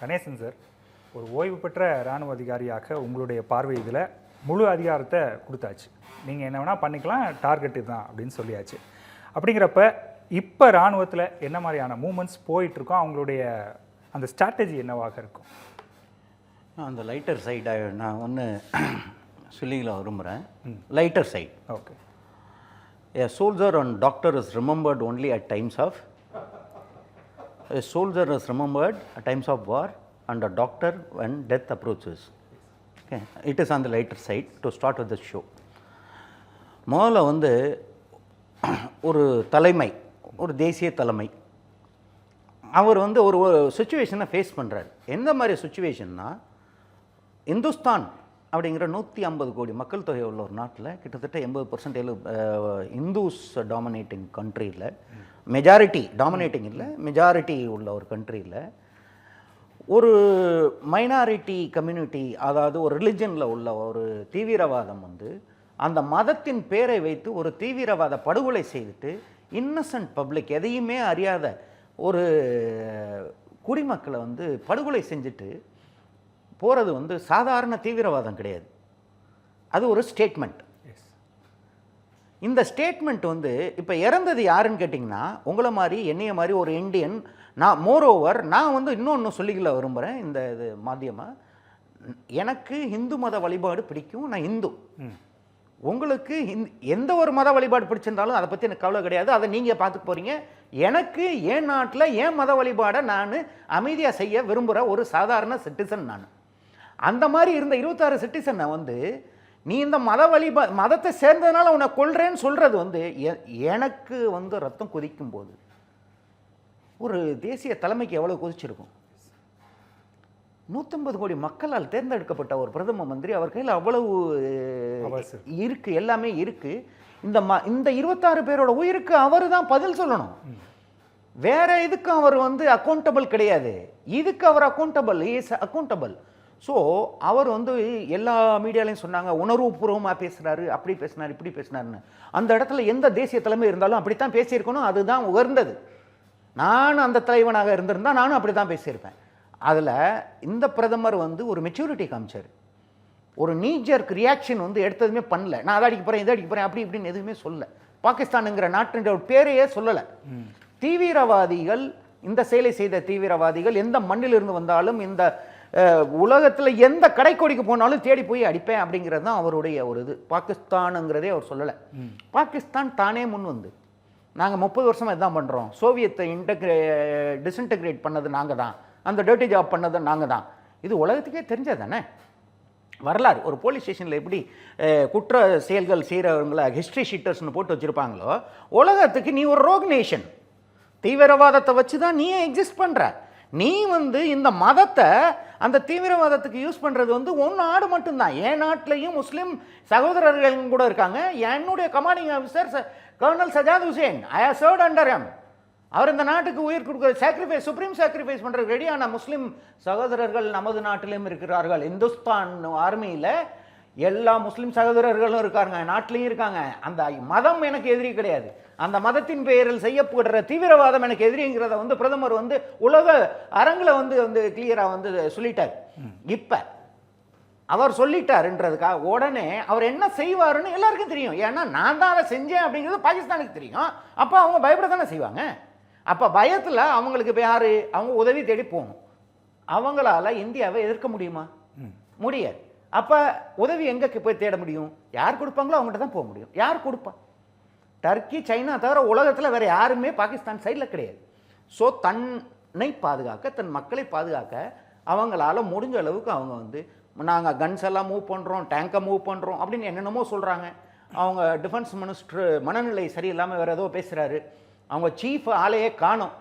Ganesan sir, ஒரு ஓய்வு பெற்ற இராணுவ அதிகாரியாக உங்களுடைய பார்வை இதில் முழு அதிகாரத்தை கொடுத்தாச்சு. நீங்கள் என்ன வேணால் பண்ணிக்கலாம், டார்கெட் இதுதான் அப்படின்னு சொல்லியாச்சு. அப்படிங்கிறப்ப இப்போ இராணுவத்தில் என்ன மாதிரியான மூமெண்ட்ஸ் போயிட்டுருக்கோம், அவங்களுடைய அந்த ஸ்ட்ராட்டஜி என்னவாக இருக்கும்? அந்த லைட்டர் சைடை நான் ஒன்று சொல்லிக்கலாம் விரும்புகிறேன். Lighter side. Okay. A soldier and doctor is remembered only at times of a soldier is remembered at times of war and a doctor when death approaches. Okay, it is on the lighter side to start with the show. முதல்ல வந்து ஒரு தலைமை, ஒரு தேசிய தலைமை, அவர் வந்து ஒரு சுச்சுவேஷனை ஃபேஸ் பண்ணுறாரு. எந்த மாதிரி சுச்சுவேஷன்னா, இந்துஸ்தான் அப்படிங்கிற 150 கோடி மக்கள் தொகை உள்ள ஒரு நாட்டில் கிட்டத்தட்ட 80% இந்துஸ் டாமினேட்டிங் கண்ட்ரியில், மெஜாரிட்டி டாமினேட்டிங் இல்லை, மெஜாரிட்டி உள்ள ஒரு கண்ட்ரியில் ஒரு மைனாரிட்டி கம்யூனிட்டி, அதாவது ஒரு ரிலிஜனில் உள்ள ஒரு தீவிரவாதம் வந்து அந்த மதத்தின் பேரை வைத்து ஒரு தீவிரவாத படுகொலை செய்துட்டு இன்னசென்ட் பப்ளிக், எதையுமே அறியாத ஒரு குடிமக்களை வந்து படுகொலை செஞ்சுட்டு போகிறது வந்து சாதாரண தீவிரவாதம் கிடையாது. அது ஒரு ஸ்டேட்மெண்ட். இந்த ஸ்டேட்மெண்ட் வந்து இப்போ இறந்தது யாருன்னு கேட்டிங்கன்னா, உங்களை மாதிரி என்னைய மாதிரி ஒரு இந்தியன். நான் மோரோவர் நான் வந்து இன்னொன்று சொல்லிக்கல விரும்புகிறேன். இந்த இது மாத்தியமாக எனக்கு இந்து மத வழிபாடு பிடிக்கும், நான் இந்து. உங்களுக்கு எந்த ஒரு மத வழிபாடு பிடிச்சிருந்தாலும் அதை பற்றி எனக்கு கவலை கிடையாது, அதை நீங்கள் பார்த்துக்க போகிறீங்க. எனக்கு என் நாட்டில் என் மத வழிபாடை நான் அமைதியாக செய்ய விரும்புகிற ஒரு சாதாரண சிட்டிசன் நான். அந்த மாதிரி இருந்த 26 சிட்டிசனை வந்து நீ இந்த மதத்தை சேர்ந்ததுனால உன்னை கொல்றேன்னு சொல்கிறது வந்து எனக்கு வந்து ரத்தம் கொதிக்கும் போது ஒரு தேசிய தலைமைக்கு எவ்வளோ கொதிச்சிருக்கும்? 150 கோடி மக்களால் தேர்ந்தெடுக்கப்பட்ட ஒரு பிரதம மந்திரி, அவர் கையில் அவ்வளவு இருக்குது, எல்லாமே இருக்குது. இந்த 26 பேரோட உயிருக்கு அவர் தான் பதில் சொல்லணும். வேற இதுக்கு அவர் வந்து அக்கௌண்டபிள் கிடையாது. இதுக்கு அவர் அக்கௌண்டபிள். ஸோ அவர் வந்து எல்லா மீடியாலையும் சொன்னாங்க, உணர்வுபூர்வமாக பேசுகிறாரு, அப்படி பேசினார், இப்படி பேசினாருன்னு. அந்த இடத்துல எந்த தேசிய தலைமை இருந்தாலும் அப்படித்தான் பேசியிருக்கணும், அதுதான் உயர்ந்தது. நான் அந்த தலைவனாக இருந்திருந்தால் நானும் அப்படி தான் பேசியிருப்பேன். அதில் இந்த பிரதமர் வந்து ஒரு மெச்சூரிட்டி காமிச்சார். ஒரு நீஜர்க் ரியாக்ஷன் வந்து எடுத்ததுமே பண்ணல. நான் அதை அடிக்க போகிறேன், இதை அடிக்க போகிறேன், அப்படி இப்படின்னு எதுவுமே சொல்ல. பாகிஸ்தானுங்கிற நாட்டின் ஒரு பேரையே சொல்லலை. தீவிரவாதிகள், இந்த செயலை செய்த தீவிரவாதிகள் எந்த மண்ணிலிருந்து வந்தாலும், இந்த உலகத்தில் எந்த கடைக்கோடிக்கு போனாலும் தேடி போய் அடிப்பேன் அப்படிங்கிறது தான் அவருடைய ஒரு இது. பாகிஸ்தானுங்கிறதே அவர் சொல்லலை. பாகிஸ்தான் தானே முன் வந்து நாங்கள் 30 வருஷமாக இதுதான் பண்ணுறோம், சோவியத்தை டிஸ்இன்டகிரேட் பண்ணது நாங்கள் தான், அந்த டர்ட்டி ஜாப் பண்ணது நாங்கள் தான், இது உலகத்துக்கே தெரிஞ்சது தானே. வரலாறு. ஒரு போலீஸ் ஸ்டேஷனில் எப்படி குற்ற செயல்கள் செய்கிறவங்கள ஹிஸ்ட்ரி ஷீட்டர்ஸ்னு போட்டு வச்சுருப்பாங்களோ, உலகத்துக்கு நீ ஒரு ரோக் நேஷன், தீவிரவாதத்தை வச்சு தான் நீ எக்ஸிஸ்ட் பண்ணுற. நீ வந்து இந்த மதத்தை அந்த தீவிரவாதத்துக்கு யூஸ் பண்ணுறது வந்து ஒன்று நாடு மட்டும்தான். என் நாட்டிலையும் முஸ்லீம் சகோதரர்கள் கூட இருக்காங்க. என்னுடைய commanding officer colonel Sajjad Hussain, I have served under him. அவர் இந்த நாட்டுக்கு உயிர் கொடுக்குற சாக்ரிஃபைஸ், சுப்ரீம் சாக்ரிஃபைஸ் பண்ணுற ரெடியான முஸ்லீம் சகோதரர்கள் நமது நாட்டிலும் இருக்கிறார்கள். இந்துஸ்தான் ஆர்மியில் எல்லா முஸ்லீம் சகோதரர்களும் இருக்காங்க, நாட்டிலையும் இருக்காங்க. அந்த மதம் எனக்கு எதிரி கிடையாது. அந்த மதத்தின் பெயரில் செய்யப்படுற தீவிரவாதம் எனக்கு எதிரிங்கிறத வந்து பிரதமர் வந்து உலக அரங்கில் வந்து கிளியராக வந்து சொல்லிட்டார். இப்போ அவர் சொல்லிட்டாருன்றதுக்காக உடனே அவர் என்ன செய்வாருன்னு எல்லாருக்கும் தெரியும். ஏன்னா நான் தான் அதை செஞ்சேன் அப்படிங்கிறது பாகிஸ்தானுக்கு தெரியும். அப்போ அவங்க பயப்பட தானே செய்வாங்க. அப்போ பயத்தில் அவங்களுக்கு இப்போ யார், அவங்க உதவி தேடி போகணும். அவங்களால இந்தியாவை எதிர்க்க முடியுமா? முடியாது. அப்போ உதவி எங்கே போய் தேட முடியும்? யார் கொடுப்பாங்களோ அவங்ககிட்ட தான் போக முடியும். யார் கொடுப்பா? டர்க்கி, சைனா தவிர உலகத்தில் வேறு யாருமே பாகிஸ்தான் சைடில் கிடையாது. ஸோ தன்னை பாதுகாக்க, தன் மக்களை பாதுகாக்க அவங்களால முடிஞ்ச அளவுக்கு அவங்க வந்து நாங்கள் கன்ஸ் எல்லாம் மூவ் பண்ணுறோம், டேங்கை மூவ் பண்ணுறோம் அப்படின்னு என்னென்னமோ சொல்கிறாங்க. அவங்க டிஃபென்ஸ் மினிஸ்டர் மனநிலை சரியில்லாமல் வேறு ஏதோ பேசுகிறாரு. அவங்க சீஃப் ஆளையே காணோம்.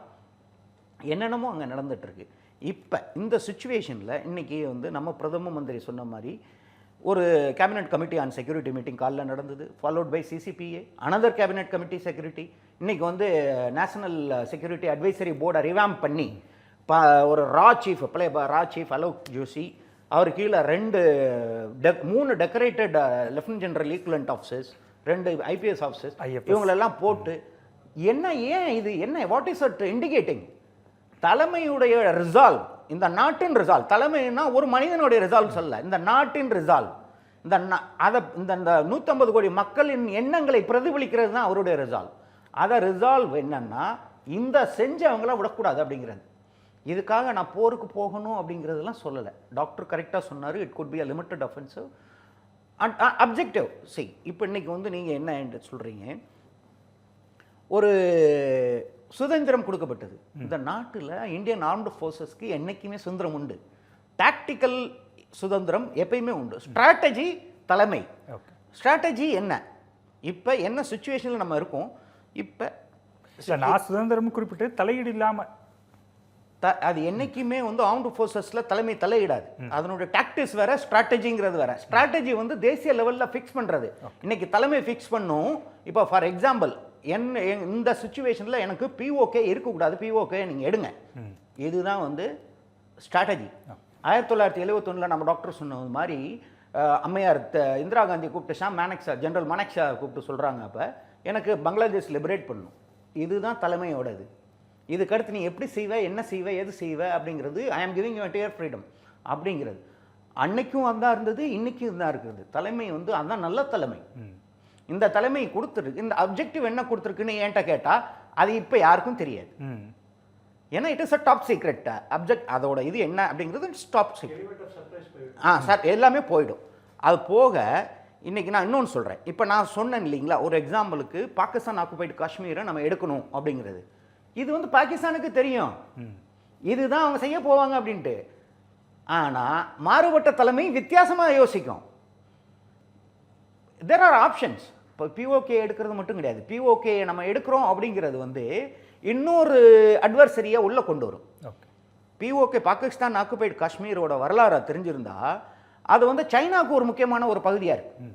என்னென்னமோ அங்கே நடந்துகிட்ருக்கு. இப்போ இந்த சுச்சுவேஷனில் இன்றைக்கி வந்து நம்ம பிரதம மந்திரி சொன்ன மாதிரி ஒரு cabinet committee on security meeting காலைல நடந்தது, followed by CCPA, another cabinet committee security. இன்றைக்கி வந்து நேஷனல் செக்யூரிட்டி அட்வைசரி போர்டை ரிவாம்ப் பண்ணி ஒரு ரா சீஃப் அலோக் ஜோஷி, அவர் கீழே 3 decorated lieutenant general equivalent officers, 2 IPS officers, இவங்களெல்லாம் போட்டு ஏன் இது என்ன, வாட் இஸ் இட் இண்டிகேட்டிங்? தலைமையுடைய ரிசால்வ் இந்த நாட்டின் ரிசால்வ். தலைமைன்னா ஒரு மனிதனுடைய ரிசால்வ் சொல்ல, இந்த நாட்டின் ரிசால்வ். இந்த 150 கோடி மக்களின் எண்ணங்களை பிரதிபலிக்கிறது தான் அவருடைய ரிசால்வ். அதை ரிசால்வ் என்னன்னா இந்த செஞ்சவங்கள விடக்கூடாது அப்படிங்கிறது. இதுக்காக நான் போருக்கு போகணும் அப்படிங்கிறதுலாம் சொல்லலை. டாக்டர் கரெக்டாக சொன்னார், it could be a limited offensive and objective. இப்போ இன்னைக்கு வந்து நீங்கள் என்ன என்று சொல்கிறீங்க, ஒரு சுதந்திரம் கொடுக்கப்பட்டது இந்த நாட்டில். இந்தியன் ஆர்ம்டு ஃபோர்ஸஸ்க்கு என்றைக்குமே சுதந்திரம் உண்டு. டாக்டிக்கல் சுதந்திரம் எப்பயுமே உண்டு. ஸ்ட்ராட்டஜி தலைமை. ஸ்ட்ராட்டஜி என்ன, இப்போ என்ன சுச்சுவேஷனில் நம்ம இருக்கோம், இப்போ நான் சுதந்திரம் குறிப்பிட்டு தலையீடு இல்லாமல் அது என்னைக்குமே வந்து ஆர்ம்டு ஃபோர்ஸஸில் தலைமை தலையிடாது. அதனுடைய டாக்டிக்ஸ் வேற, ஸ்ட்ராட்டஜிங்கிறது வேற. ஸ்ட்ராட்டஜி வந்து தேசிய லெவலில் ஃபிக்ஸ் பண்ணுறது. இன்னைக்கு தலைமை ஃபிக்ஸ் பண்ணும். இப்போ ஃபார் எக்ஸாம்பிள் இந்த சுச்சுவேஷனில் எனக்கு பிஓகே இருக்கக்கூடாது, பிஓகே நீங்கள் எடுங்க, இதுதான் வந்து ஸ்ட்ராட்டஜி. 1971 நம்ம டாக்டர் சொன்னது மாதிரி அம்மையார் இந்திரா காந்தி கூப்பிட்டு மானெக்ஷா, ஜெனரல் மானெக்ஷா கூப்பிட்டு சொல்கிறாங்க, அப்போ எனக்கு பங்களாதேஷ் லிபரேட் பண்ணணும். இதுதான் தலைமையோடது. இதுக்கடுத்து நீ எப்படி செய்வ, என்ன செய்வ, எது செய்வ அப்படிங்கிறது ஐ ஆம் கிவிங் யூ என்டையர் ஃப்ரீடம் அப்படிங்கிறது. அன்னைக்கும் அதான் இருந்தது, இன்னைக்கும் தான் இருக்குது. தலைமை வந்து அதான் நல்ல தலைமை. இந்த தலைமை கொடுத்துருக்கு. இந்த அப்ஜெக்டிவ் என்ன கொடுத்துருக்குன்னு என்கிட்ட கேட்டால் அது இப்போ யாருக்கும் தெரியாது. ஏன்னா it is a top secret object. அதோட இது என்ன அப்படிங்கிறது டாப் சீக்ரெட். சார் எல்லாமே போயிடும். அது போக இன்னைக்கு நான் இன்னொன்று சொல்கிறேன். இப்போ நான் சொன்னேன் இல்லைங்களா, ஒரு எக்ஸாம்பிளுக்கு பாகிஸ்தான் ஆக்குபைடு காஷ்மீரை நம்ம எடுக்கணும் அப்படிங்கிறது. இது வந்து பாகிஸ்தானுக்கு தெரியும், இதுதான் அவங்க செய்ய போவாங்க அப்படின்ட்டு. ஆனால் மாறுபட்ட தலைமை வித்தியாசமாக யோசிக்கும். There are options. இப்போ பிஓகே எடுக்கிறது மட்டும் கிடையாது. பிஓகே நம்ம எடுக்கிறோம் அப்படிங்கிறது வந்து இன்னொரு அட்வர்சரியை உள்ளே கொண்டு வரும். பிஓகே பாகிஸ்தான் ஆக்குபைடு காஷ்மீரோட வரலாறு தெரிஞ்சிருந்தா அது வந்து சைனாவுக்கு ஒரு முக்கியமான ஒரு பகுதியாக இருக்கு.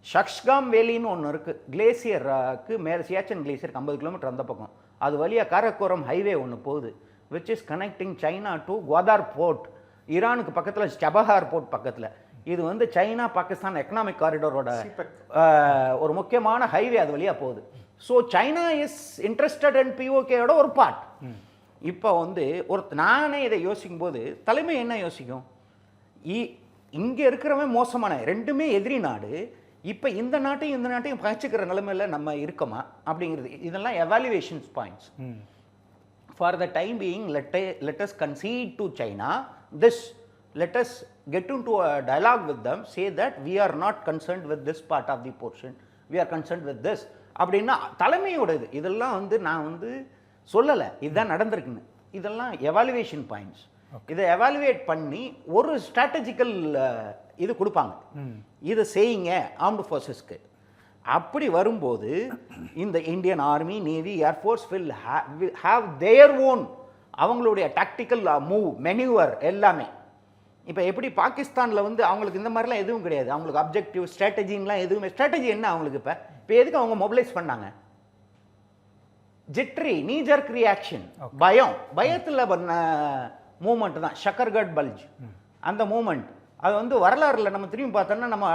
ஷக்ஸ்காம் வேலின்னு ஒன்று இருக்குது, கிளேசியருக்கு மேலே, சியாச்சன் கிளேசியருக்கு 50 கிலோமீட்டர் அந்த பக்கம். அது வழியாக காரக்கோரம் ஹைவே ஒன்று போகுது, which is connecting China to Gwadar port. ஈரானுக்கு பக்கத்தில் சபஹார் போர்ட் பக்கத்தில். இது வந்து சைனா பாகிஸ்தான் எக்கனாமிக் காரிடோரோட ஒரு முக்கியமான ஹைவே, அது வழியாக போகுது. So China is interested in பிஓகேயோட ஒரு பார்ட். இப்போ வந்து நானே இதை யோசிக்கும் போது தலைமை என்ன யோசிக்கும், இங்கே இருக்கிறவன் மோசமான, ரெண்டுமே எதிரி நாடு, இப்போ இந்த நாட்டையும் பகிச்சுக்கிற நிலைமையில் நம்ம இருக்கோமா அப்படிங்கிறது. இதெல்லாம் evaluations points. For the time being let us concede to China this, let us get into a dialogue with them, say that we are not concerned with this part of the portion, we are concerned with this அப்படின்னா தலைமையோட இது. இதெல்லாம் வந்து நான் வந்து சொல்லலை, இதுதான் நடந்திருக்குன்னு. இதெல்லாம் எவாலுவேஷன் பாயிண்ட்ஸ். இதை எவாலுவேட் பண்ணி ஒரு ஸ்ட்ராட்டஜிக்கல் இது கொடுப்பாங்க, இதை செய்யுங்க ஆர்ம்டு ஃபோர்ஸஸ்க்கு. அப்படி வரும்போது இந்த Indian army, navy, air force will have their own அவங்களுடைய டாக்டிக்கல் மூவ், மெனியூவர் எல்லாமே. இப்போ எப்படி பாகிஸ்தானில் வந்து அவங்களுக்கு இந்த மாதிரிலாம் எதுவும் கிடையாது. அவங்களுக்கு அப்ஜெக்டிவ் ஸ்ட்ராட்டஜின்லாம் எதுவுமே. ஸ்ட்ராட்டஜி என்ன அவங்களுக்கு? இப்போ எதுக்கு அவங்க மொபிலைஸ் பண்ணாங்க? ஜிட்ரி, நீ ஜர்க் ரியாக்ஷன், பயத்தில் பண்ண மூமெண்ட் தான் ஷக்கர்கட் பல்ஜ். அந்த மூமெண்ட் அது வந்து வரலாறுல நம்ம திரும்பி பார்த்தோம்னா நம்ம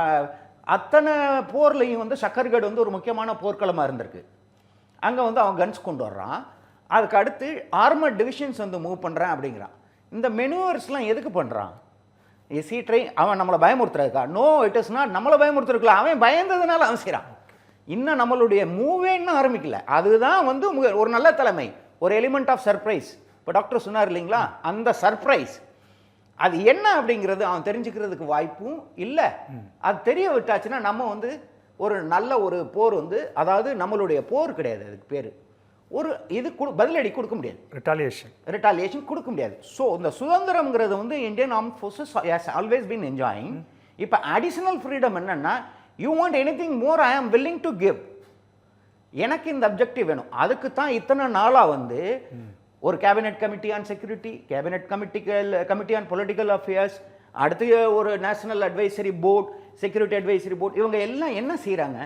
அத்தனை போர்லையும் வந்து ஷக்கர்கட் வந்து ஒரு முக்கியமான போர்க்களமாக இருந்திருக்கு. அங்கே வந்து அவன் கன்ஸ் கொண்டு வர்றான். அதுக்கு அடுத்து ஆர்மர் டிவிஷன்ஸ் வந்து மூவ் பண்ணுறேன் அப்படிங்கிறான். இந்த மெனுவர்ஸ்லாம் எதுக்கு பண்ணுறான்? எஸ்சி ட்ரெயின் அவன் நம்மளை பயமுறுத்துறதுக்கா? No, it is not. நம்மளை பயமுறுத்துருக்கலாம், அவன் பயந்ததுனால அவன் செய்கிறான். இன்னும் நம்மளுடைய மூவே இன்னும் ஆரம்பிக்கல. அதுதான் வந்து ஒரு நல்ல தலைமை, ஒரு எலிமெண்ட் ஆஃப் சர்ப்ரைஸ். இப்போ டாக்டர் சொன்னார் இல்லைங்களா, அந்த சர்ப்ரைஸ் அது என்ன அப்படிங்கிறது அவன் தெரிஞ்சுக்கிறதுக்கு வாய்ப்பும் இல்லை. அது தெரிய விட்டாச்சுன்னா நம்ம வந்து ஒரு நல்ல ஒரு போர் வந்து, அதாவது நம்மளுடைய போர் கிடையாது, அதுக்கு பேர் ஒரு இது பதிலடி கொடுக்க முடியாது, ரிட்டாலியேஷன் கொடுக்க முடியாது. ஸோ இந்த சுதந்திரம்ங்கிறது வந்து Indian arm forces has always been enjoying. இப்போ அடிஷனல் ஃப்ரீடம் என்னன்னா, யூ வாண்ட் எனிதிங் மோர், ஐ ஆம் வில்லிங் டு கிவ். எனக்கு இந்த அப்ஜெக்டிவ் வேணும். அதுக்கு தான் இத்தனை நாளாக வந்து ஒரு cabinet committee on security, cabinet committee on political affairs, அடுத்து ஒரு national advisory board, security advisory board, இவங்க எல்லாம் என்ன செய்கிறாங்க?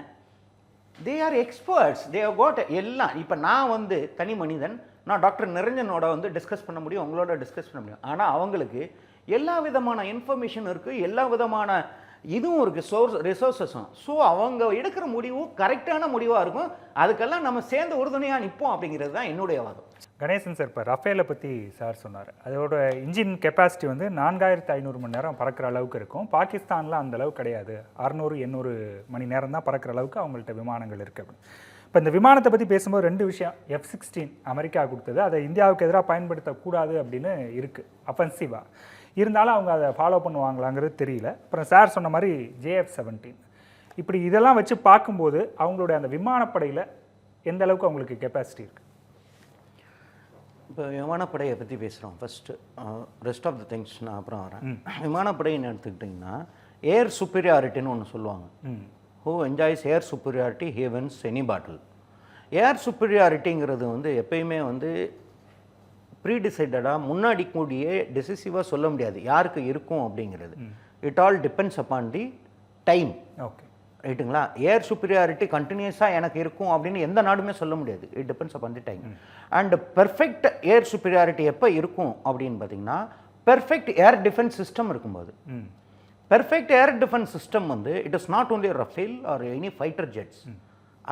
They are experts, they have got எல்லாம். இப்போ நான் வந்து தனி மனிதன், நான் டாக்டர் நிரஞ்சனோட வந்து டிஸ்கஸ் பண்ண முடியும், உங்களோட டிஸ்கஸ் பண்ண முடியும். ஆனால் அவங்களுக்கு எல்லா விதமான இன்ஃபர்மேஷன் இருக்குது, எல்லா விதமான இதுவும் ஒரு ரிசோர்ஸஸும். ஸோ அவங்க எடுக்கிற முடிவும் கரெக்டான முடிவாக இருக்கும். அதுக்கெல்லாம் நம்ம சேர்ந்து உறுதுணையாக நிற்போம் அப்படிங்கிறது தான் என்னுடைய வாதம். கணேசன் சார், இப்போ ரஃபேலை பற்றி சார் சொன்னார். அதோட இன்ஜின் கெப்பாசிட்டி வந்து 4500 மணி நேரம் பறக்கிற அளவுக்கு இருக்கும். பாகிஸ்தானில் அந்த அளவு கிடையாது, 600-800 மணி நேரம் தான் பறக்கிற அளவுக்கு அவங்கள்ட்ட விமானங்கள் இருக்குது அப்படின்னு. இப்போ இந்த விமானத்தை பற்றி பேசும்போது 2 விஷயம். F-16 அமெரிக்கா கொடுத்தது, அதை இந்தியாவுக்கு எதிராக பயன்படுத்தக்கூடாது அப்படின்னு இருக்குது அஃபென்சிவாக. இருந்தாலும் அவங்க அதை ஃபாலோ பண்ணுவாங்களாங்கிறது தெரியல. அப்புறம் சார் சொன்ன மாதிரி JF-17, இப்படி இதெல்லாம் வச்சு பார்க்கும்போது அவங்களுடைய அந்த விமானப்படையில் எந்த அளவுக்கு அவங்களுக்கு கெப்பாசிட்டி இருக்குது? இப்போ விமானப்படையை பற்றி பேசுகிறோம் first. Rest of the things நான் அப்புறம் வரேன். விமானப்படைன்னு எடுத்துக்கிட்டிங்கன்னா ஏர் சுப்பீரியாரிட்டின்னு ஒன்று சொல்லுவாங்க. Who enjoys air superiority he wins any battle. Air சுப்பீரியாரிட்டிங்கிறது வந்து எப்பயுமே வந்து ப்ரீடிசைடடாக முன்னாடி கூடியே டெசிசிவாக சொல்ல முடியாது யாருக்கு இருக்கும் அப்படிங்கிறது. It all depends upon the time. Okay, ரைட்டுங்களா? ஏர் சுப்பீரியாரிட்டி கண்டினியூஸாக எனக்கு இருக்கும் அப்படின்னு எந்த நாடுமே சொல்ல முடியாது. It depends upon the time. And perfect air superiority எப்போ இருக்கும் அப்படின்னு பார்த்தீங்கன்னா பெர்ஃபெக்ட் ஏர் டிஃபென்ஸ் சிஸ்டம் இருக்கும்போது. பெர்ஃபெக்ட் ஏர் டிஃபென்ஸ் சிஸ்டம் வந்து it is not only Rafale or any fighter jets.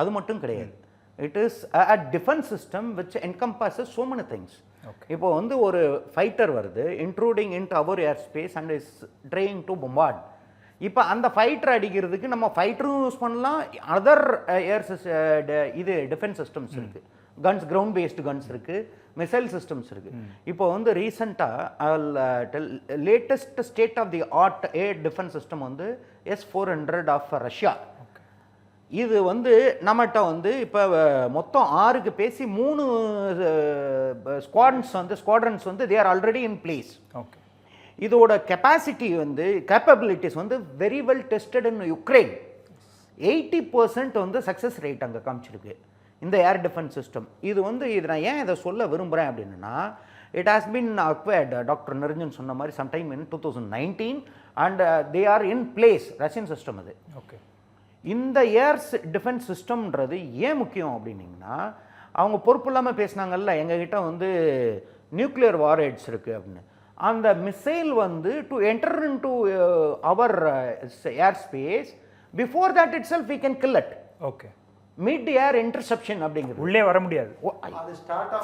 அது மட்டும் கிடையாது. It is a defence system which encompasses so many things. இப்போ வந்து ஒரு ஃபைட்டர் வருது, intruding into our air space and is trying to bombard. இப்போ அந்த ஃபைட்டர் அடிக்கிறதுக்கு நம்ம ஃபைட்டரும் யூஸ் பண்ணலாம், அதர் ஏர் இது டிஃபென்ஸ் சிஸ்டம்ஸ் இருக்குது. கன்ஸ், கிரவுண்ட் பேஸ்டு கன்ஸ் இருக்குது, மிசைல் சிஸ்டம்ஸ் இருக்குது. இப்போ வந்து ரீசெண்டாக latest state of the art air defence system வந்து S-400 ஆஃப் ரஷ்யா. இது வந்து நம்மகிட்ட வந்து இப்போ மொத்தம் 6க்கு பேசி 3 ஸ்குவாட்ரன்ஸ் வந்து they are already in place. Okay, இதோட கெப்பாசிட்டி வந்து கேப்பபிலிட்டிஸ் வந்து வெரி வெல் டெஸ்டட் இன் யுக்ரைன். 80% வந்து சக்ஸஸ் ரேட் அங்கே காமிச்சிருக்கு இந்த ஏர் டிஃபென்ஸ் சிஸ்டம். இது வந்து இது நான் ஏன் இதை சொல்ல விரும்புகிறேன் அப்படின்னா it has been acquired, doctor Niranjan சொன்ன மாதிரி sometime in 2019 and they are in place. Russian system அது. ஓகே, இந்த ஏர் டிஃபென்ஸ் சிஸ்டம்ன்றது ஏன் முக்கியம் அப்படின்னீங்கன்னா அவங்க பொறுப்பு இல்லாமல் பேசினாங்கல்ல எங்ககிட்ட வந்து நியூக்ளியர் வார்ஹெட்ஸ் இருக்குது அப்படின்னு. அந்த மிசைல் வந்து to enter into our air space before that itself we can kill it. Okay, mid air interception அப்படிங்கிறது. உள்ளே வர முடியாது.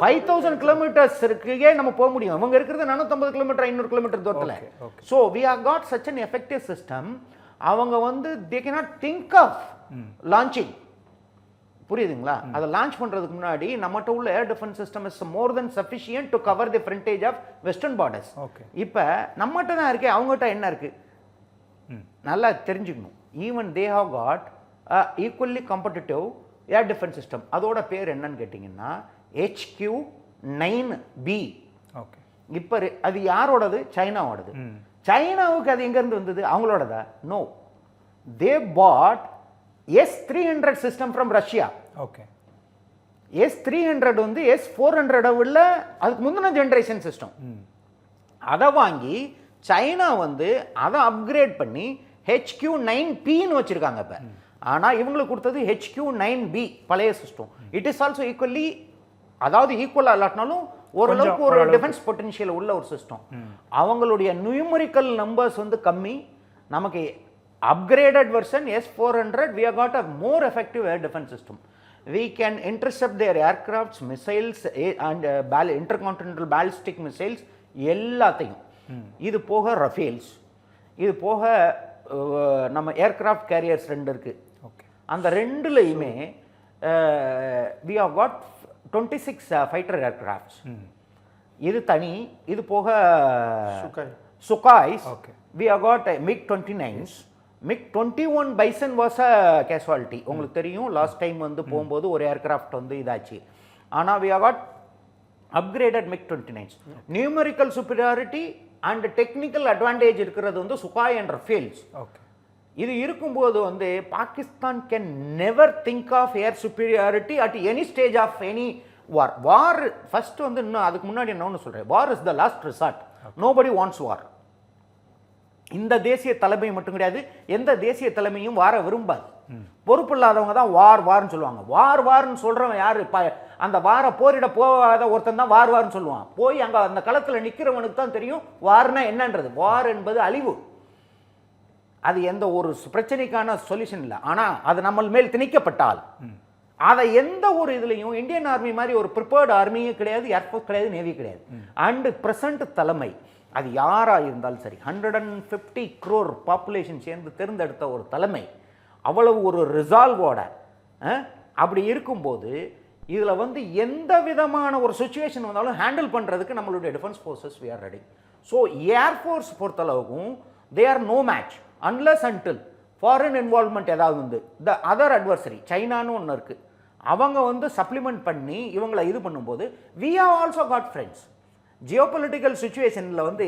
5000 கிலோமீட்டர்ஸ் இருக்கே நம்ம போக முடியும். அவங்க இருக்கிறது 450 கிலோமீட்டர் 500 கிலோமீட்டர் தூரத்தில். So we have got such an effective system. அவங்க வந்து they cannot think of launching. புரியுதுங்களா? அதை லான்ச் பண்ணுறதுக்கு முன்னாடி நம்மகிட்ட உள்ள air defence system is more than sufficient to cover the frontage of western borders. இப்போ நம்மகிட்ட தான் இருக்கு, அவங்ககிட்ட என்ன இருக்கு நல்லா தெரிஞ்சுக்கணும். Even they have got equally competitive air defence system. அதோட பேர் என்னன்னு கேட்டிங்கன்னா HQ-9B. ஓகே, இப்போ அது யாரோடது? சைனாவோடது. சைனாவுக்கு அது எங்கேருந்து வந்தது? அவங்களோடதா? No, they bought S-300 system from Russia. Okay, S-300 வந்து S-400 உள்ள அதுக்கு முந்தின ஜென்ரேஷன் சிஸ்டம். அதை வாங்கி சைனா வந்து அதை அப்கிரேட் பண்ணி HQ-9Pன்னு வச்சிருக்காங்க இப்போ. ஆனால் இவங்களுக்கு கொடுத்தது HQ-9B பழைய சிஸ்டம். இட் இஸ் ஆல்சோ ஈக்குவல்லி, அதாவது ஈக்குவலாக இல்லாட்டினாலும் ஓரளவுக்கு ஒரு டிஃபென்ஸ் பொட்டன்ஷியல் உள்ள ஒரு சிஸ்டம். அவங்களுடைய நியூமரிக்கல் நம்பர்ஸ் வந்து கம்மி. நமக்கு upgraded version S-400 we have got a more effective air defense system. We can intercept their aircrafts, missiles and intercontinental ballistic missiles எல்லாத்தையும். இது போக ரஃபேல்ஸ், இது போக நம்ம ஏர்கிராஃப்ட் கேரியர்ஸ் 2 இருக்கு. அந்த 2லையுமே we have got 26 fighter aircrafts. இது தனி. இது போக சுகாய்ஸ். we have got MiG-29s. MiG-21 bison was a casualty. உங்களுக்கு தெரியும், லாஸ்ட் டைம் வந்து போகும்போது ஒரு ஏர்கிராஃப்ட் வந்து இதாச்சு. ஆனால் we have got upgraded MiG-29s. Numerical superiority and technical advantage இருக்கிறது வந்து சுகாய் அண்ட் ரஃபேல்ஸ். இது இருக்கும்போது வந்து Pakistan can never think of air superiority at any stage of any war. War first வந்து இன்னும் அதுக்கு முன்னாடி என்ன ஒன்று சொல்கிறேன், war is the last resort. Nobody wants war. இந்த தேசிய தலைமை மட்டும் கிடையாது, எந்த தேசிய தலைமையும் வார விரும்பாது. பொறுப்பு இல்லாதவங்க தான் வார்னு சொல்லுவாங்க. வார்னு சொல்கிறவன் யார்? அந்த வார போரிட போகாத ஒருத்தன் தான் வார்னு சொல்லுவான். போய் அங்கே அந்த களத்தில் நிற்கிறவனுக்கு தான் தெரியும் வார்னா என்னன்றது. வார் என்பது அழிவு. அது எந்த ஒரு பிரச்சனைக்கான சொல்யூஷன் இல்லை. ஆனால் அது நம்ம மேல் திணிக்கப்பட்டால் அதை எந்த ஒரு இதுலையும் இந்தியன் ஆர்மி மாதிரி ஒரு ப்ரிப்பேர்டு ஆர்மியும் கிடையாது, ஏர்ஃபோர்ஸ் கிடையாது, நேவி கிடையாது. அண்டு பிரசன்ட் தலைமை அது யாராக இருந்தாலும் சரி, 150 crore பாப்புலேஷன் சேர்ந்து தேர்ந்தெடுத்த ஒரு தலைமை அவ்வளவு ஒரு ரிசால்வோட அப்படி இருக்கும்போது இதில் வந்து எந்த விதமான ஒரு சுச்சுவேஷன் வந்தாலும் ஹேண்டில் பண்ணுறதுக்கு நம்மளுடைய defence forces we are ready. So air force பொறுத்தளவுக்கும் they are no match unless until foreign involvement ஏதாவது வந்து த அதர் அட்வர்சரி சைனான்னு ஒன்று இருக்குது, அவங்க வந்து சப்ளிமெண்ட் பண்ணி இவங்களை இது பண்ணும்போது we have also got friends. Geopolitical சுச்சுவேஷனில் வந்து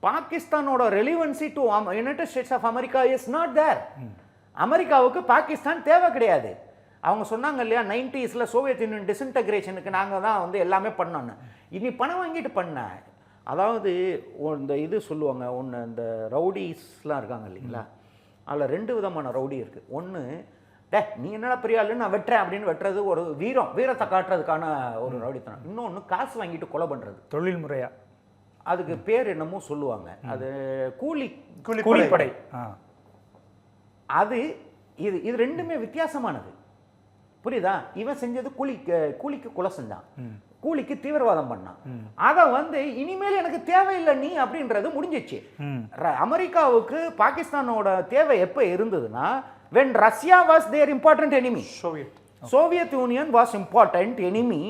பாகிஸ்தானோட relevancy to United States of America is not there. அமெரிக்காவுக்கு பாகிஸ்தான் தேவை கிடையாது. அவங்க சொன்னாங்க இல்லையா 90s சோவியத் யூனியன் டிஸ்இன்டகிரேஷனுக்கு நாங்கள் தான் வந்து எல்லாமே பண்ணோன்னு. இனி பணம் வாங்கிட்டு பண்ண, அதாவது இந்த இது சொல்லுவாங்க ஒன்று, இந்த ரவுடிஸ்லாம் இருக்காங்க இல்லைங்களா, அதில் 2 விதமான ரவுடி இருக்குது. ஒன்று நீ என்னடா பெரிய ஆளுன்னு நான் வெட்டுறேன் அப்படின்னு வெட்டுறது ஒரு வீரத்தை காட்டுறதுக்கான ஒரு ரவுடித்தனம். இன்னொன்று காசு வாங்கிட்டு கொலை பண்ணுறது, தொழில் முறையா, அதுக்கு பேர் என்னமோ சொல்லுவாங்க, அது கூலிப்படை. அது இது ரெண்டுமே வித்தியாசமானது, புரியுதா? இவன் செஞ்சது கூலிக்கு கொலை செஞ்சான், கூலிக்கு தீவிரவாதம் பண்ணான். அதை வந்து இனிமேல் எனக்கு தேவையில்லை நீ அப்படின்றது முடிஞ்சிச்சு. அமெரிக்காவுக்கு பாகிஸ்தானோட தேவை எப்போ இருந்ததுன்னா when Russia was their important enemy, Soviet Union was important enemy,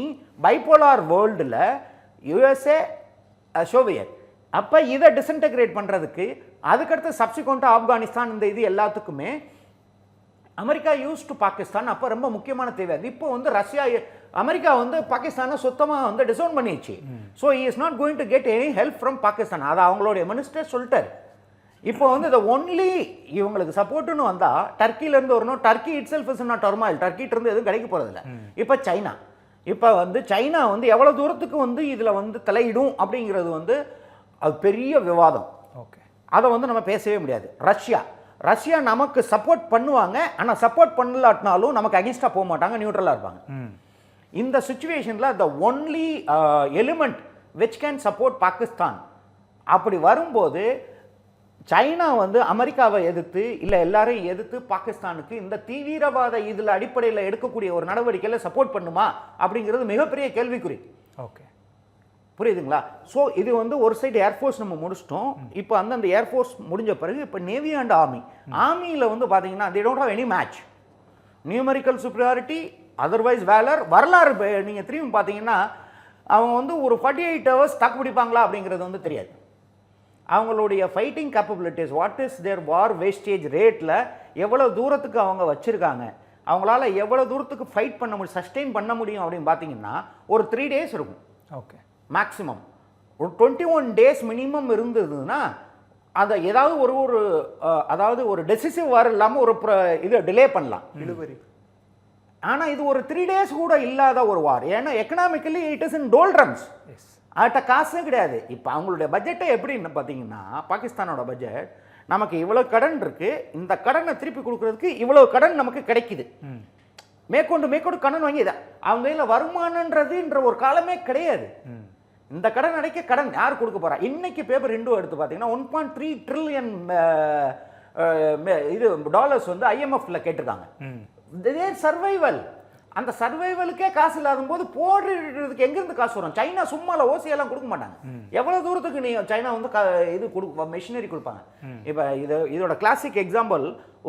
bipolar worldல USA Soviet. அப்போ இதை டிஸ்இன்டகிரேட் பண்ணுறதுக்கு அதுக்கடுத்து சப்சிக்வெண்ட்டாக ஆப்கானிஸ்தான் இந்த இது எல்லாத்துக்குமே அமெரிக்கா யூஸ் டு பாகிஸ்தான். அப்போ ரொம்ப முக்கியமான தேவை அது. இப்போ வந்து அமெரிக்கா வந்து பாகிஸ்தானை சுத்தமாக வந்து டிசோன் பண்ணிடுச்சு. So he is not going to get any help from Pakistan. அதை அவங்களுடைய மினிஸ்டர் சொல்லிட்டார். இப்போ வந்து இந்த ஒன்லி இவங்களுக்கு சப்போர்ட்டுன்னு வந்தால் டர்க்கிலேருந்து வரணும். Turkey itself is not turmoil, டர்க்கிட்டிருந்து எதுவும் கிடைக்க போகிறதில்ல. இப்போ சைனா வந்து எவ்வளோ தூரத்துக்கு வந்து இதில் வந்து தலையிடும் அப்படிங்கிறது வந்து அது பெரிய விவாதம். ஓகே, அதை வந்து நம்ம பேசவே முடியாது. ரஷ்யா நமக்கு சப்போர்ட் பண்ணுவாங்க, ஆனால் சப்போர்ட் பண்ணலாட்டினாலும் நமக்கு அகென்ஸ்டாக போக மாட்டாங்க, நியூட்ரலாக இருப்பாங்க. இந்த சுச்சுவேஷனில் the only element which can support Pakistan அப்படி வரும்போது சைனா வந்து அமெரிக்காவை எதிர்த்து இல்லை எல்லாரையும் எதிர்த்து பாகிஸ்தானுக்கு இந்த தீவிரவாத இதில் அடிப்படையில் எடுக்கக்கூடிய ஒரு நடவடிக்கையில் சப்போர்ட் பண்ணுமா அப்படிங்கிறது மிகப்பெரிய கேள்விக்குறி. ஓகே, புரியுதுங்களா? ஸோ இது வந்து ஒரு சைடு ஏர்ஃபோர்ஸ் நம்ம முடிச்சிட்டோம். இப்போ அந்த ஏர்ஃபோர்ஸ் முடிஞ்ச பிறகு இப்போ நேவி அண்ட் ஆர்மியில் வந்து பார்த்தீங்கன்னா they don't have any match. Numerical superiority, otherwise வரலாறு நீங்கள் திரும்பி பார்த்தீங்கன்னா அவங்க வந்து ஒரு 48 hours தாக்கு பிடிப்பாங்களா அப்படிங்கிறது வந்து தெரியாது. அவங்களுடைய fighting capabilities, what is their war wastage ரேட்டில் எவ்வளோ தூரத்துக்கு அவங்க வச்சுருக்காங்க, அவங்களால எவ்வளோ தூரத்துக்கு ஃபைட் பண்ண முடியும், சஸ்டெயின் பண்ண முடியும் அப்படின்னு பார்த்தீங்கன்னா ஒரு 3 days இருக்கும். ஓகே, மேக்ஸிமம் ஒரு 21 days மினிமம் இருந்ததுன்னா அதை ஏதாவது அதாவது ஒரு டெசிசிவ் வார் இல்லாமல் ஒரு இதை டிலே பண்ணலாம், இழுவரி. ஆனால் இது ஒரு 3 days கூட இல்லாத ஒரு வார். ஏன்னா எக்கனாமிக்கலி இட் இஸ் இன் டோல்ட்ரம்ஸ். அவட்ட காசே கிடையாது. இப்போ அவங்களுடைய பட்ஜெட்டை எப்படின்னு பார்த்தீங்கன்னா பாகிஸ்தானோட பட்ஜெட் நமக்கு இவ்வளோ கடன் இருக்குது, இந்த கடனை திருப்பி கொடுக்குறதுக்கு இவ்வளோ கடன் நமக்கு கிடைக்குது, மேற்கொண்டு கடன் வாங்கி அவங்க கையில் வருமானன்றதுன்ற ஒரு காலமே கிடையாது. இந்த கடன் அடைக்க கடன் யார் கொடுக்க போகிறா? இன்னைக்கு பேப்பர் 2 எடுத்து பார்த்தீங்கன்னா 1.3 trillion இது டாலர்ஸ் வந்து IMFல கேட்டிருக்காங்க. சர்வைவல், அந்த சர்வைவலுக்கே காசு இல்லாத போது போடுறதுக்கு எங்கேருந்து காசு வரும்? சைனா சும்மால ஓசியெல்லாம் கொடுக்க மாட்டாங்க. எவ்வளோ தூரத்துக்கு நீ சைனா வந்து இது மெஷினரி கொடுப்பாங்க. இப்போ இதோட கிளாசிக் எக்ஸாம்பிள்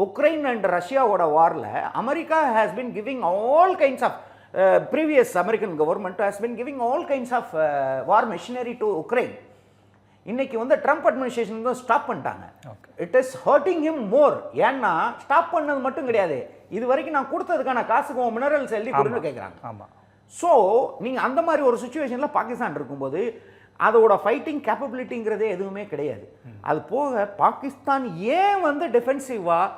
உக்ரைன் அண்ட் ரஷ்யாவோட வாரில் America has been giving all kinds of previous American government has been giving all kinds of war machinery to Ukraine. இன்னைக்கு வந்து ட்ரம்ப் அட்மினிஸ்ட்ரேஷன் தான் ஸ்டாப் பண்ணிட்டாங்க. It is hurting him more. ஏன்னா stop பண்ணது மட்டும் கிடையாது, இது வரைக்கும் நான் கொடுத்ததுக்கான காசுக்கு மினரல்ஸ் எழுதி கொடுன்னு கேட்குறாங்க. ஆமாம். ஸோ நீங்கள் அந்த மாதிரி ஒரு சுச்சுவேஷனில் பாகிஸ்தான் இருக்கும்போது அதோட ஃபைட்டிங் கேப்பபிலிட்டிங்கிறதே எதுவுமே கிடையாது. அது போக பாகிஸ்தான் ஏன் வந்து டிஃபென்சிவாக,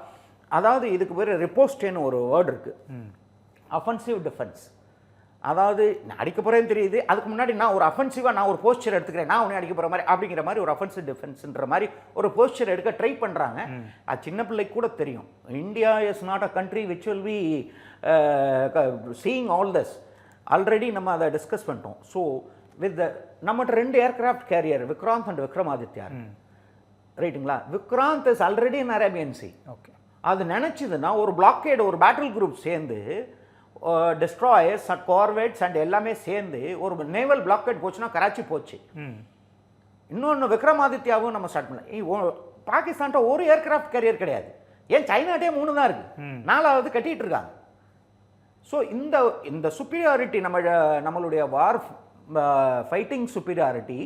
அதாவது இதுக்கு பேர் ரிப்போஸ்டேன்னு ஒரு வேர்டு இருக்குது, அஃபென்சிவ் டிஃபென்ஸ். அதாவது நான் அடிக்க போகிறேன்னு தெரியுது, அதுக்கு முன்னாடி நான் ஒரு அஃபென்சிவாக நான் ஒரு போஸ்டர் எடுத்துக்கிறேன், நான் உன்னை அடிக்க போகிற மாதிரி அப்படிங்கிற மாதிரி ஒரு அஃபென்சிவ் டிஃபென்ஸ்ன்ற மாதிரி ஒரு போஸ்டர் எடுக்க ட்ரை பண்ணுறாங்க. அது சின்ன பிள்ளைக்கு கூட தெரியும். India is not a country which will be seeing all this. Already நம்ம அதை டிஸ்கஸ் பண்ணிட்டோம். ஸோ வித் நம்மகிட்ட 2 aircraft carrier Vikrant and Vikramaditya. ரைட்டுங்களா? Vikrant is already in Arabian sea. Okay. அது நினச்சிதுன்னா ஒரு பிளாக்கேடு, ஒரு பேட்டில் குரூப் சேர்ந்து டெஸ்ட்ராயர்ஸ் அண்ட் கார்வேட்ஸ் அண்ட் எல்லாமே சேர்ந்து ஒரு நேவல் பிளாக்கேட் போச்சுன்னா கராச்சி போச்சு. இன்னொன்று விக்ரமாதித்யாவும் நம்ம ஸ்டார்ட் பண்ணலாம். பாகிஸ்தான்கிட்ட ஒரு ஏர்கிராஃப்ட் கேரியர் கிடையாது. ஏன் சைனாட்டே 3 தான் இருக்கு, 4வது கட்டிட்டு இருக்காங்க. ஸோ இந்த சுப்பீரியாரிட்டி நம்மளுடைய வார் ஃபைட்டிங் சுப்பீரியாரிட்டி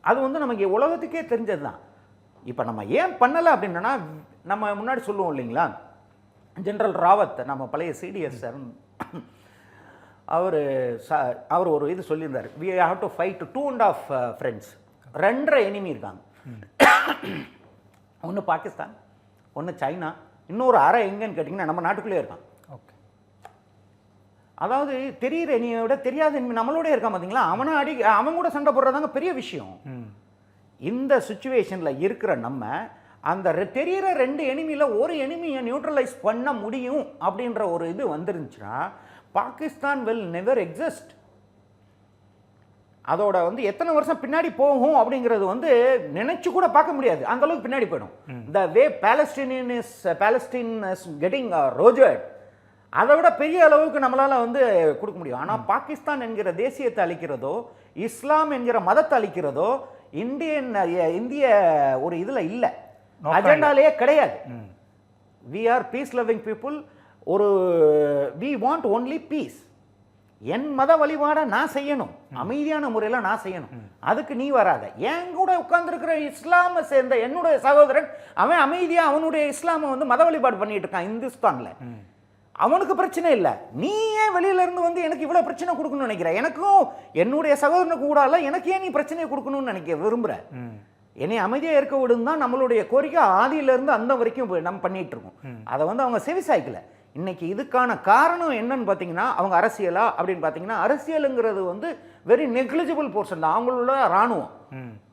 அது வந்து நமக்கு உலகத்துக்கே தெரிஞ்சது தான். இப்போ நம்ம ஏன் பண்ணலை அப்படின்னா, நம்ம முன்னாடி சொல்லுவோம் இல்லைங்களா, ஜெனரல் ராவத் நம்ம பழைய சிடிஎஸ் சார் அவர் ஒரு இது சொல்லியிருந்தார், we have to fight 2.5 fronts. 2 enemy இருக்காங்க. ஒன்று பாகிஸ்தான், ஒன்று சைனா, இன்னொரு அரை எங்கன்னு கேட்டிங்கன்னா நம்ம நாட்டுக்குள்ளே இருக்கான். ஓகே. அதாவது தெரிகிற எனியை விட தெரியாத எனிமி நம்மளோட இருக்கான் பார்த்தீங்களா, அவன் கூட சண்டை போடுறதாங்க பெரிய விஷயம். இந்த சுச்சுவேஷனில் இருக்கிற நம்ம அந்த தெரிகிற 2 எனிமியில் ஒரு எனிமியை நியூட்ரலைஸ் பண்ண முடியும் அப்படின்ற ஒரு இது வந்துருந்துச்சுன்னா பாகிஸ்தான் வில் நெவர் எக்ஸிஸ்ட். அதோட வந்து எத்தனை வருஷம் பின்னாடி போகும் அப்படிங்கிறது வந்து நினைச்சு கூட பார்க்க முடியாது, அந்த அளவுக்கு பின்னாடி போயிடும். த வே பாலஸ்டீன் இஸ் கெட்டிங் ரோஜர்ட், அதை விட பெரிய அளவுக்கு நம்மளால வந்து கொடுக்க முடியும். ஆனால் பாகிஸ்தான் என்கிற தேசியத்தை அளிக்கிறதோ, இஸ்லாம் என்கிற மதத்தை அளிக்கிறதோ இந்திய ஒரு இதில் இல்லை, அஜெண்டாலேயே கிடையாது. We are peace loving people. We want only peace. என் மத வழிபாடை நான் செய்யணும், அமைதியான முறையில் நான் செய்யணும், அதுக்கு நீ வராத. என் கூட உட்கார்ந்துருக்கிற இஸ்லாமை சேர்ந்த என்னுடைய சகோதரன் அவன் அமைதியாக அவனுடைய இஸ்லாமை வந்து மத வழிபாடு பண்ணிட்டு இருக்கான் இந்துஸ்தானில், அவனுக்கு பிரச்சனை இல்லை. நீ ஏன் வெளியில இருந்து வந்து எனக்கு இவ்வளோ பிரச்சனை கொடுக்கணும்னு நினைக்கிற? எனக்கும் என்னுடைய சகோதரனுக்கு கூட இல்லை, எனக்கு ஏன் நீ பிரச்சனையை கொடுக்கணும்னு விரும்புகிற? என்னை அமைதியாக இருக்க விடுன்னு தான் நம்மளுடைய கோரிக்கை ஆதியிலேருந்து அந்த வரைக்கும் நம்ம பண்ணிட்டு இருக்கோம். அதை வந்து அவங்க செவிசாய்க்கல. இன்னைக்கு இதுக்கான காரணம் என்னன்னு பார்த்தீங்கன்னா, அவங்க அரசியலா அப்படின்னு பார்த்தீங்கன்னா, அரசியலுங்கிறது வந்து வெரி நெக்லிஜிபிள் போர்ஷன் தான். அவங்களோட இராணுவம்,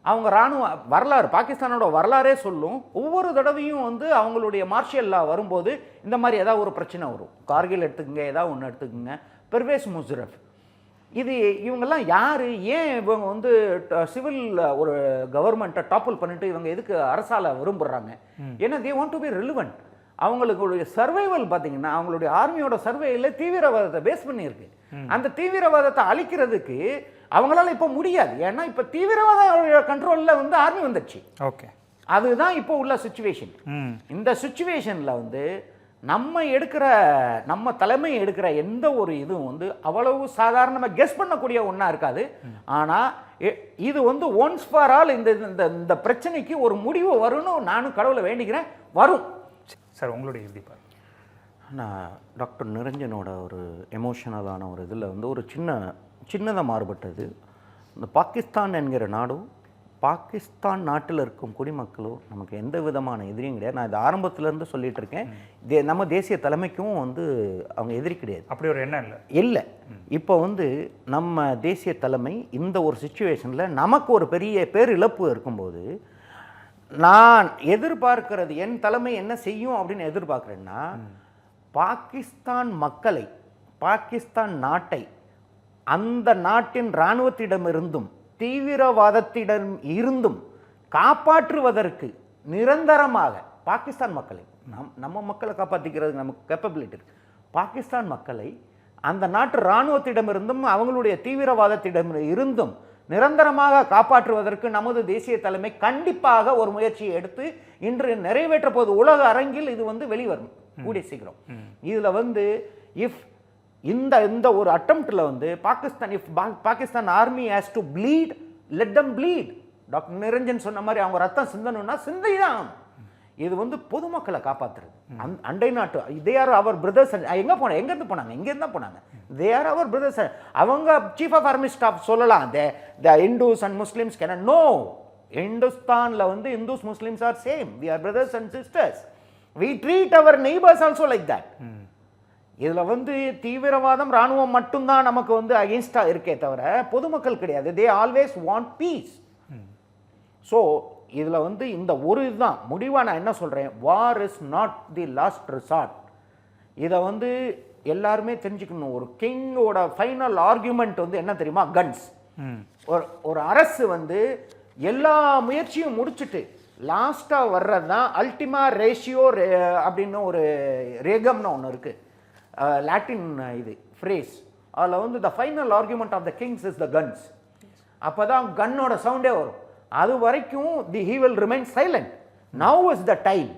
அவங்க இராணுவ வரலாறு, பாகிஸ்தானோட வரலாறே சொல்லும், ஒவ்வொரு தடவையும் வந்து அவங்களுடைய மார்ஷியல் லா வரும்போது இந்த மாதிரி ஏதாவது ஒரு பிரச்சனை வரும். கார்கில் எடுத்துக்கங்க, ஏதாவது ஒன்று எடுத்துக்கோங்க, பெர்வேஸ் முஷரஃப், இது இவங்கெல்லாம் யார்? ஏன் இவங்க வந்து சிவில் ஒரு கவர்மெண்ட்டை டாப்பிள் பண்ணிட்டு இவங்க எதுக்கு அரசால விரும்புகிறாங்க? ஏன்னா they want to be relevant. அவங்களுடைய சர்வைவல் பார்த்தீங்கன்னா, அவங்களுடைய ஆர்மியோட சர்வேயில் தீவிரவாதத்தை பேஸ் பண்ணியிருக்கு. அந்த தீவிரவாதத்தை அழிக்கிறதுக்கு அவங்களால இப்போ முடியாது. ஏன்னா இப்போ தீவிரவாத கண்ட்ரோலில் வந்து ஆர்மி வந்துடுச்சு. ஓகே. அதுதான் இப்போ உள்ள சுச்சுவேஷன். இந்த சுச்சுவேஷனில் வந்து நம்ம தலைமை எடுக்கிற எந்த ஒரு இதுவும் வந்து அவ்வளவு சாதாரணமாக கெஸ் பண்ணக்கூடிய ஒன்றா இருக்காது. ஆனால் இது வந்து ஒன்ஸ் ஃபார் ஆல் இந்த பிரச்சனைக்கு ஒரு முடிவு வரும்னு நானும் கடவுளை வேண்டிக்கிறேன். வரும் சார். உங்களுடைய இறுதி பார்வை? நான் டாக்டர் நிரஞ்சனோட ஒரு எமோஷனலான ஒரு இதில் வந்து ஒரு சின்னதாக மாறுபட்டது. இந்த பாகிஸ்தான் என்கிற நாடும் பாகிஸ்தான் நாட்டில் இருக்கும் குடிமக்களும் நமக்கு எந்த விதமான எதிரியும் கிடையாது. நான் இது ஆரம்பத்திலேருந்து சொல்லிட்டு இருக்கேன். நம்ம தேசிய தலைமைக்கும் வந்து அவங்க எதிரி கிடையாது. அப்படி ஒரு எண்ணம் இல்லை. இப்போ வந்து நம்ம தேசிய தலைமை இந்த ஒரு சுச்சுவேஷனில் நமக்கு ஒரு பெரிய பேரிழப்பு இருக்கும்போது நான் எதிர்பார்க்கிறது, என் தலைமை என்ன செய்யும் அப்படின்னு எதிர்பார்க்குறேன்னா, பாகிஸ்தான் மக்களை, பாகிஸ்தான் நாட்டை அந்த நாட்டின் இராணுவத்திடமிருந்தும் தீவிரவாதத்திடம் இருந்தும் காப்பாற்றுவதற்கு நிரந்தரமாக பாகிஸ்தான் மக்களை, நம்ம மக்களை காப்பாற்றிக்கிறது நமக்கு கேப்பபிலிட்டி இருக்கு. பாகிஸ்தான் மக்களை அந்த நாட்டு இராணுவத்திடமிருந்தும் அவங்களுடைய தீவிரவாதத்திடம் இருந்தும் நிரந்தரமாக காப்பாற்றுவதற்கு நமது தேசிய தலைமை கண்டிப்பாக ஒரு முயற்சியை எடுத்து இன்று நிறைவேற்ற போது உலக அரங்கில் இது வந்து வெளிவரும் கூடிய சீக்கிரம். இதில் வந்து இந்த ஒரு அட்டம்ப்ட்ல வந்து Pakistan army has to bleed, let them bleed. Doctor Niranjan சொன்ன மாதிரி அவங்க ரத்தம் சிந்தணும்னா சிந்தைதான். இது வந்து பொதுமக்களை காப்பாற்றுறது. அண்டை நாட்டு தே ஆர் அவர் பிரதர்ஸ். எங்கேருந்து போனாங்க? இங்கேருந்து தான் போனாங்க. They are our brothers. அவங்க சீஃப் ஆஃப் ஆர்மி ஸ்டாஃப் சொல்லலாம் the Hindus and Muslims can no. இந்துஸ்தானில் வந்து Hindus Muslims are same. We are brothers and sisters. We treat our neighbours also like that. இதில் வந்து தீவிரவாதம் இராணுவம் மட்டும்தான் நமக்கு வந்து அகெயின்ஸ்டாக இருக்கே தவிர பொதுமக்கள் கிடையாது. They always want piece. So இதில் வந்து இந்த ஒரு இதுதான் முடிவாக நான் என்ன சொல்கிறேன், war is not the last resort. இதை வந்து எல்லாருமே தெரிஞ்சுக்கணும். ஒரு கிங்கோட ஃபைனல் ஆர்கியூமெண்ட் வந்து என்ன தெரியுமா? கன்ஸ். ஒரு அரசு வந்து எல்லா முயற்சியும் முடிச்சுட்டு லாஸ்ட்டாக வர்றது தான் அல்டிமா ரேஷியோ அப்படின்னு ஒரு ரேகம்னு ஒன்று இருக்குது, லாட்டின் இது ஃப்ரேஸ். அதில் வந்து the final argument of the kings is the guns. அப்போ தான் கன்னோட சவுண்டே வரும். அது வரைக்கும் he will remain silent. Now is the time.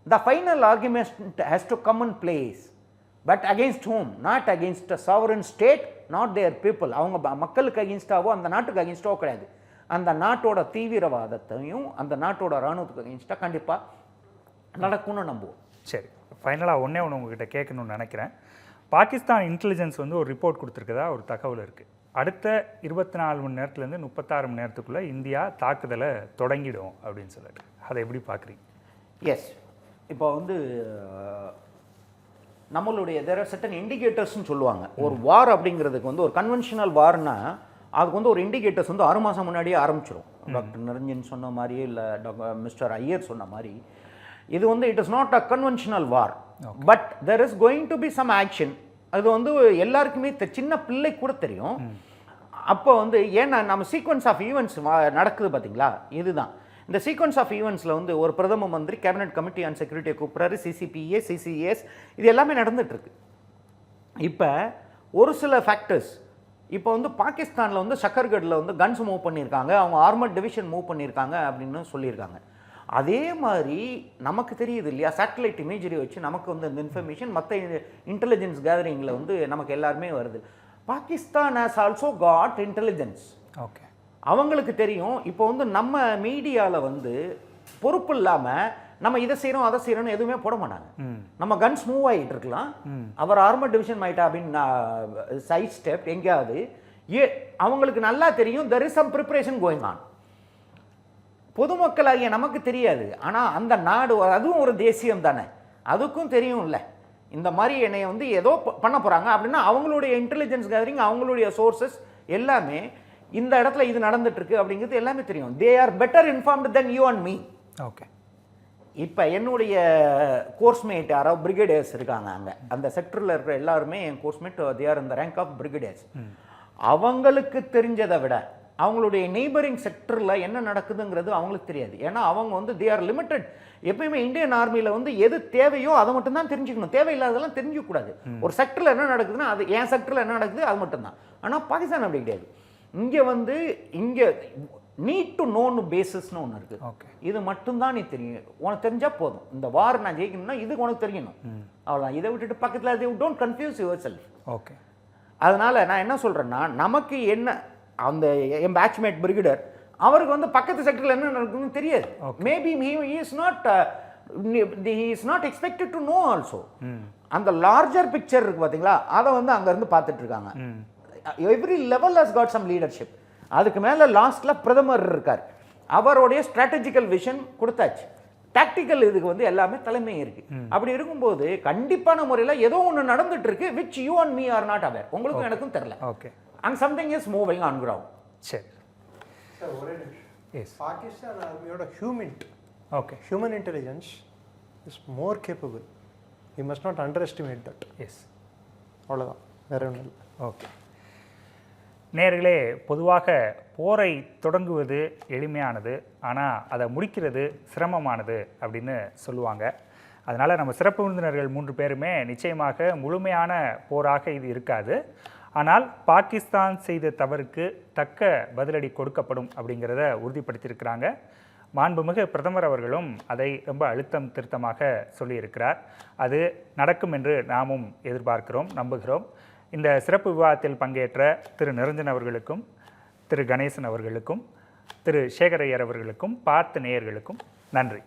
The final argument has to come in place. But against whom? Not against a sovereign state, not their people. அவங்க மக்களுக்கு அகெயின்ஸ்டாவோ அந்த நாட்டுக்கு அகெயின்ஸ்டாவோ கிடையாது. அந்த நாட்டோட தீவிரவாதத்தையும் அந்த நாட்டோட இராணுவத்துக்கு அகெயின்ஸ்டாக கண்டிப்பாக நடக்கும்னு நம்புவோம். சரி, ஃபைனலாக ஒன்று உங்ககிட்ட கேட்கணும்னு நினைக்கிறேன். பாகிஸ்தான் இன்டெலிஜென்ஸ் வந்து ஒரு ரிப்போர்ட் கொடுத்துருக்குதா ஒரு தகவல் இருக்குது. அடுத்த 24 மணி நேரத்துலேருந்து 36 மணி நேரத்துக்குள்ளே இந்தியா தாக்குதலை தொடங்கிடும் அப்படின்னு சொல்லிட்டு, அதை எப்படி பார்க்குறீங்க? எஸ், இப்போ வந்து நம்மளுடைய தேர் ஆர் சர்டன் இண்டிகேட்டர்ஸ்னு சொல்லுவாங்க. ஒரு வார் அப்படிங்கிறதுக்கு வந்து ஒரு கன்வென்ஷனல் வார்னா அதுக்கு வந்து ஒரு இண்டிகேட்டர்ஸ் வந்து 6 மாதம் முன்னாடியே ஆரம்பிச்சிடும். டாக்டர் நிரஞ்சன் சொன்ன மாதிரி இல்லை மிஸ்டர் ஐயர் சொன்ன மாதிரி இது வந்து it is not a conventional war, but there is going to be some action. அது வந்து எல்லாருக்குமே சின்ன பிள்ளை கூட தெரியும். அப்போ வந்து ஏன்னா நம்ம சீக்வன்ஸ் ஆஃப் ஈவெண்ட்ஸ் நடக்குது பார்த்தீங்களா, இதுதான் இந்த சீக்வன்ஸ் ஆஃப் ஈவெண்ட்ஸில் வந்து ஒரு பிரதம மந்திரி கேபினட் கமிட்டி ஆன் செக்யூரிட்டியை கூப்பிட்றாரு, சிசிபிஏ சிசிஎஸ் இது எல்லாமே நடந்துகிட்ருக்கு. இப்போ ஒரு சில ஃபேக்டர்ஸ் இப்போ வந்து பாகிஸ்தானில் வந்து சக்கர்கடில் வந்து கன்ஸ் மூவ் பண்ணியிருக்காங்க, அவங்க ஆர்மட் டிவிஷன் மூவ் பண்ணியிருக்காங்க அப்படின்னு சொல்லியிருக்காங்க. அதே மாதிரி நமக்கு தெரியுது இல்லையா, சேட்டலைட் இமேஜரி வச்சு நமக்கு வந்து இந்த இன்ஃபர்மேஷன் மற்ற இன்டெலிஜென்ஸ் கேதரிங்கில் வந்து நமக்கு எல்லாருமே வருது. Pakistan has also got intelligence. Okay, அவங்களுக்கு தெரியும். இப்போ வந்து நம்ம மீடியாவில் வந்து பொறுப்பு இல்லாமல் நம்ம இதை செய்கிறோம் அதை செய்கிறோன்னு எதுவுமே போட மாட்டாங்க. நம்ம கன்ஸ் மூவ் ஆகிட்டு இருக்கலாம், அவர் ஆர்மர் டிவிஷன் ஆகிட்டா அப்படின்னு சைட் ஸ்டெப் எங்கேயாவது அவங்களுக்கு நல்லா தெரியும். There is some preparation going on. பொதுமக்களாகிய நமக்கு தெரியாது, ஆனால் அந்த நாடு அதுவும் ஒரு தேசியம் தானே, அதுக்கும் தெரியும் இல்லை இந்த மாதிரி என்னைய வந்து ஏதோ பண்ண போகிறாங்க அப்படின்னா அவங்களுடைய இன்டெலிஜென்ஸ் கேதரிங் அவங்களுடைய சோர்சஸ் எல்லாமே இந்த இடத்துல இது நடந்துட்டுருக்கு அப்படிங்கிறது எல்லாமே தெரியும். They are better informed then you and me. Okay, இப்போ என்னுடைய கோர்ஸ்மேட் யாரோ பிரிகேடியர்ஸ் இருக்காங்க அங்கே, அந்த செக்டரில் இருக்கிற எல்லாருமே என் கோர்ஸ்மேட் தே ஆர் இந்த ரேங்க் ஆஃப் பிரிகேடியர்ஸ். அவங்களுக்கு தெரிஞ்சதை விட அவங்களுடைய நெய்பரிங் செக்டரில் என்ன நடக்குதுங்கிறது அவங்களுக்கு தெரியாது. ஏன்னா அவங்க வந்து தே ஆர் லிமிட்டட். எப்பயுமே இந்தியன் ஆர்மியில் வந்து எது தேவையோ அதை மட்டும்தான் தெரிஞ்சுக்கணும், தேவையில்லாதெல்லாம் தெரிஞ்சிக்கக்கூடாது. ஒரு செக்டரில் என்ன நடக்குதுன்னா அது என் செக்டரில் என்ன நடக்குது அது மட்டும்தான். ஆனால் பாகிஸ்தான் அப்படி கிடையாது. இங்கே வந்து இங்கே நீட் டு நோன் பேசிஸ்னு ஒன்று இருக்குது. ஓகே, இது மட்டும்தான் நீ தெரியும், உனக்கு தெரிஞ்சால் போதும். இந்த வார் நான் ஜெயிக்கணும்னா இது உனக்கு தெரியணும், அவ்வளோதான். இதை விட்டுட்டு பக்கத்தில் அது don't confuse your self. Okay, அதனால் நான் என்ன சொல்கிறேன்னா நமக்கு என்ன அந்த என் பேட்ச்மேட் பிரிகேடர் அவருக்கு வந்து பக்கத்து செக்டரில் என்ன நடக்குதுன்னு தெரியாது. Maybe he is not expected to know also. அந்த லார்ஜர் பிக்சர் இருக்குது பார்த்தீங்களா, அதை வந்து அங்கேருந்து பார்த்துட்டு இருக்காங்க. Every level has got some leadership. அதுக்கு மேலே லாஸ்ட்டில் பிரதமர் இருக்கார், அவருடைய ஸ்ட்ராட்டஜிக்கல் விஷன் கொடுத்தாச்சு. டாக்டிக்கல் இதுக்கு வந்து எல்லாமே தலைமை இருக்குது. அப்படி இருக்கும்போது கண்டிப்பான முறையில் ஏதோ ஒன்று நடந்துட்டு இருக்கு which you and me are not aware. உங்களுக்கும் எனக்கும் தெரியல. Okay, and something is moving on ground. சரி சார், ஒரே நிமிஷம். எஸ், பாகிஸ்தான் ஆர்மியோட okay human intelligence is more capable. We must not underestimate that. Yes, அவ்வளோதான், வேற ஒன்றும் இல்லை. ஓகே. நேர்களே, பொதுவாக போரை தொடங்குவது எளிமையானது, ஆனால் அதை முடிக்கிறது சிரமமானது அப்படின்னு சொல்லுவாங்க. அதனால் நம்ம சிறப்பு விருந்தினர்கள் 3 பேருமே நிச்சயமாக முழுமையான போராக இது இருக்காது. ஆனால் பாகிஸ்தான் செய்த தவறுக்கு தக்க பதிலடி கொடுக்கப்படும் அப்படிங்கிறத உறுதிப்படுத்தியிருக்கிறாங்க. மாண்புமிகு பிரதமர் அவர்களும் அதை ரொம்ப அழுத்தம் திருத்தமாக சொல்லியிருக்கிறார். அது நடக்கும் என்று நாமும் எதிர்பார்க்கிறோம், நம்புகிறோம். இந்த சிறப்பு விவாதத்தில் பங்கேற்ற திரு நிரஞ்சன் அவர்களுக்கும் திரு கணேசன் அவர்களுக்கும் திரு சேகரையர் அவர்களுக்கும் பார்த்த நேயர்களுக்கும் நன்றி.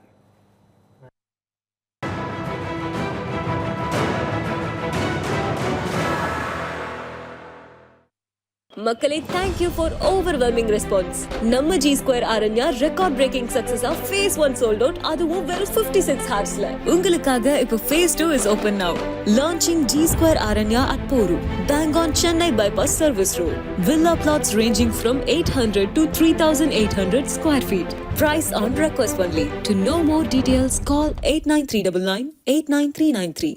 மக்களே, thank you for overwhelming response. நம்ம G Square Aranya record breaking success of phase 1 sold out, அதுவும் வெறும் 56 hoursல. உங்களுக்காக இப்போ phase 2 is open now. Launching G Square Aranya at Poru, bang on Chennai bypass service road. Villa plots ranging from 800 to 3800 square feet. Price on request only. To know more details, call 89399 89393.